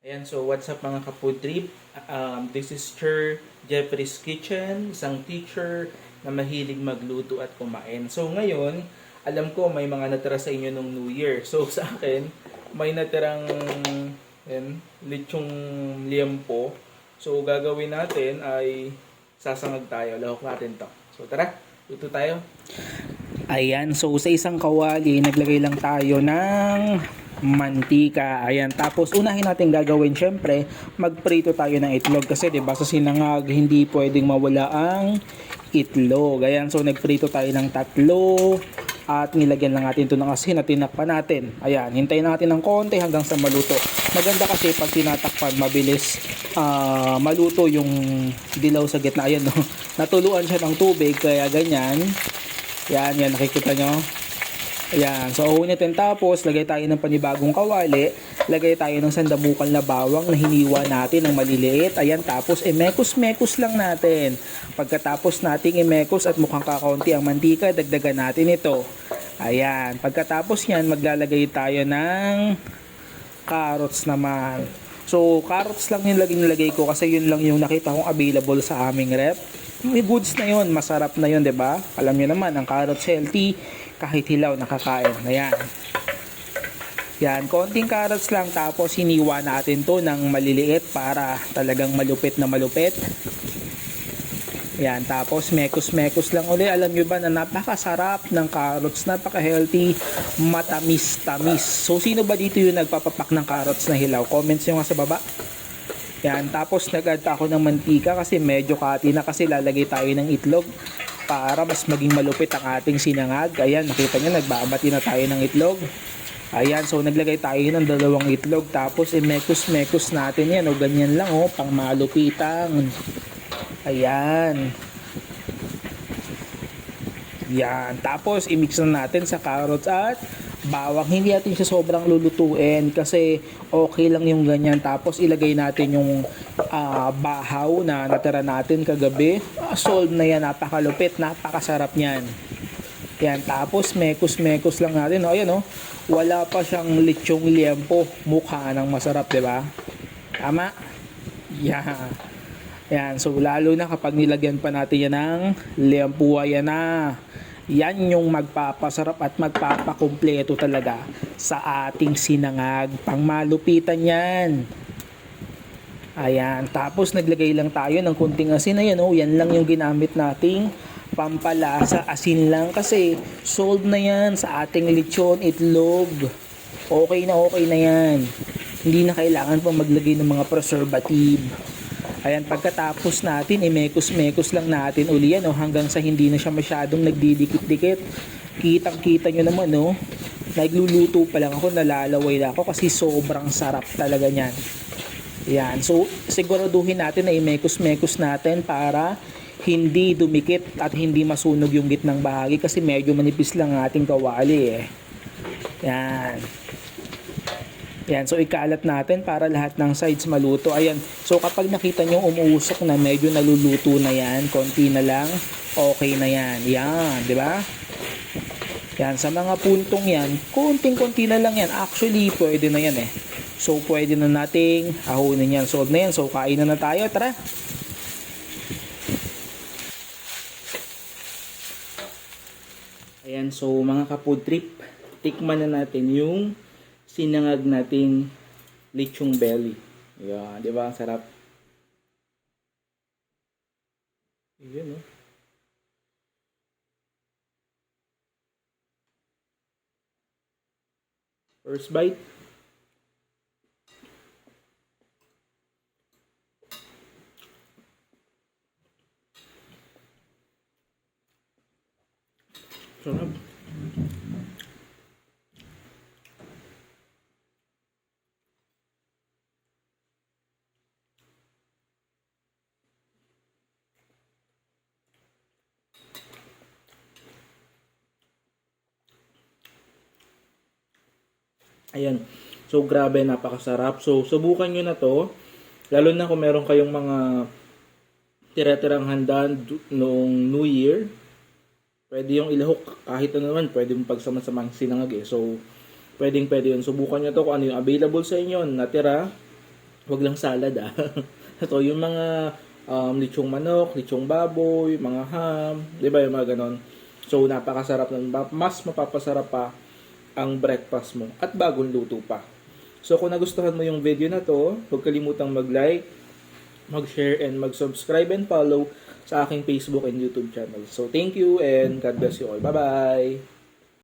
Ayan, so what's up mga ka-food trip? This is Sir Jeffrey's Kitchen, isang teacher na mahilig magluto at kumain. So ngayon, alam ko may mga natira sa inyo nung New Year. So sa akin, may natirang lechong liempo. So gagawin natin ay sasangag tayo. Lahok natin to. So tara, luto tayo. Ayan, so sa isang kawali, naglagay lang tayo ng mantika. Ayan, tapos unahin natin gagawin, syempre, magprito tayo ng itlog kasi 'di ba sa sinangag hindi pwedeng mawala ang itlog. Ayan, so nagprito tayo ng tatlo at nilagyan lang natin ito ng asin at tinakpan natin. Ayan, hintayin natin ng konti hanggang sa maluto. Maganda kasi pag tinatakpan, mabilis maluto yung dilaw sa gitna. Ayan, no? Natuluan siya ng tubig, kaya ganyan. Yan, nakikita nyo. Ayan, so uunitin, tapos lagay tayo ng panibagong kawali, lagay tayo ng sandamukal na bawang na hiniwa natin ng maliliit. Ayan, tapos imekos-mekos lang natin. Pagkatapos nating imekos at mukhang kakaunti ang mantika, dagdagan natin ito. Ayan, pagkatapos yan, maglalagay tayo ng carrots naman. So, carrots lang yung nilagay ko kasi yun lang yung nakita kong available sa aming rep. May goods na yun, masarap na yun, 'di ba? Alam niyo naman, ang carrots healthy, kahit hilaw nakakain. Ayan. Yan, konting carrots lang, tapos hiniwa natin 'to ng maliliit para talagang malupit na malupit. Yan, tapos mekos-mekos lang uli. Alam niyo ba na napakasarap ng carrots, napaka-healthy, matamis-tamis. So, sino ba dito yung nagpapapak ng carrots na hilaw? Comments nyo nga sa baba. Yan, tapos nag-add ako ng mantika kasi medyo kati na, kasi lalagay tayo ng itlog para mas maging malupit ang ating sinangag. Ayan, nakita nyo, nagbabati na tayo ng itlog. Ayan, so naglagay tayo ng dalawang itlog, tapos imekos-mekos natin yan, o ganyan lang, o, pang malupitan. Ayan. Yan, tapos i-mix na natin sa carrots at bawang. Hindi natin siya sobrang lulutuin kasi okay lang yung ganyan. Tapos ilagay natin yung bahaw na natira natin kagabi. Solve na yan, napakalupit, napakasarap niyan. Yan, tapos mekos-mekos lang natin. O, ayan, o, wala pa siyang lechong liempo. Mukha ng masarap, diba? Tama? Yan. Yan, so lalo na kapag nilagyan pa natin yan ng liempo, yan na. Yan yung magpapasarap at magpapakumpleto talaga sa ating sinangag. Pangmalupitan yan. Ayan, tapos naglagay lang tayo ng kunting asin. Ayan, oh, yan lang yung ginamit nating pampalasa. Asin lang kasi sold na yan sa ating lechon itlog. Okay na yan. Hindi na kailangan pang maglagay ng mga preservative. Ayan, pagkatapos natin, imekos-mekos lang natin uli yan, hanggang sa hindi na siya masyadong nagdidikit-dikit. Kitang-kita nyo naman, no? Nagluluto pa lang ako, nalalaway na ako kasi sobrang sarap talaga niyan. Ayan, so siguraduhin natin na imekos-mekos natin para hindi dumikit at hindi masunog yung gitnang bahagi kasi medyo manipis lang ang ating kawali, eh. Ayan. Yan, so ikalat natin para lahat ng sides maluto. Ayan, so kapag nakita nyo umuusok na, medyo naluluto na yan, konti na lang, okay na yan. Yan, di ba? Yan, sa mga puntong yan, konting-konti na lang yan. Actually, pwede na yan, eh. So, pwede na nating ahunin yan. Solve na yan. So, kain na tayo. Tara! Ayan, so mga ka-food trip, tikman na natin yung sinangag nating lechong belly. Ayan, di ba? Ang sarap. Ayan, oh. First bite. Sarap. Ayan. So, grabe, napakasarap. So, subukan nyo na to. Lalo na kung meron kayong mga tira-tirang handa noong New Year. Pwede yung ilahok kahit ano naman. Pwede yung pagsama-samang sinangag, eh. So, pwedeng pwede yun. Subukan nyo to kung ano yung available sa inyo, natira. Wag lang salad ah. Ito, yung mga lechong manok, lechong baboy, mga ham, di ba yung mga ganon. So, napakasarap nun. Mas mapapasarap pa ang breakfast mo at bagong luto pa. So, kung nagustuhan mo yung video na to, huwag kalimutang mag-like, mag-share, and mag-subscribe and follow sa aking Facebook and YouTube channel. So, thank you and God bless you all. Bye-bye!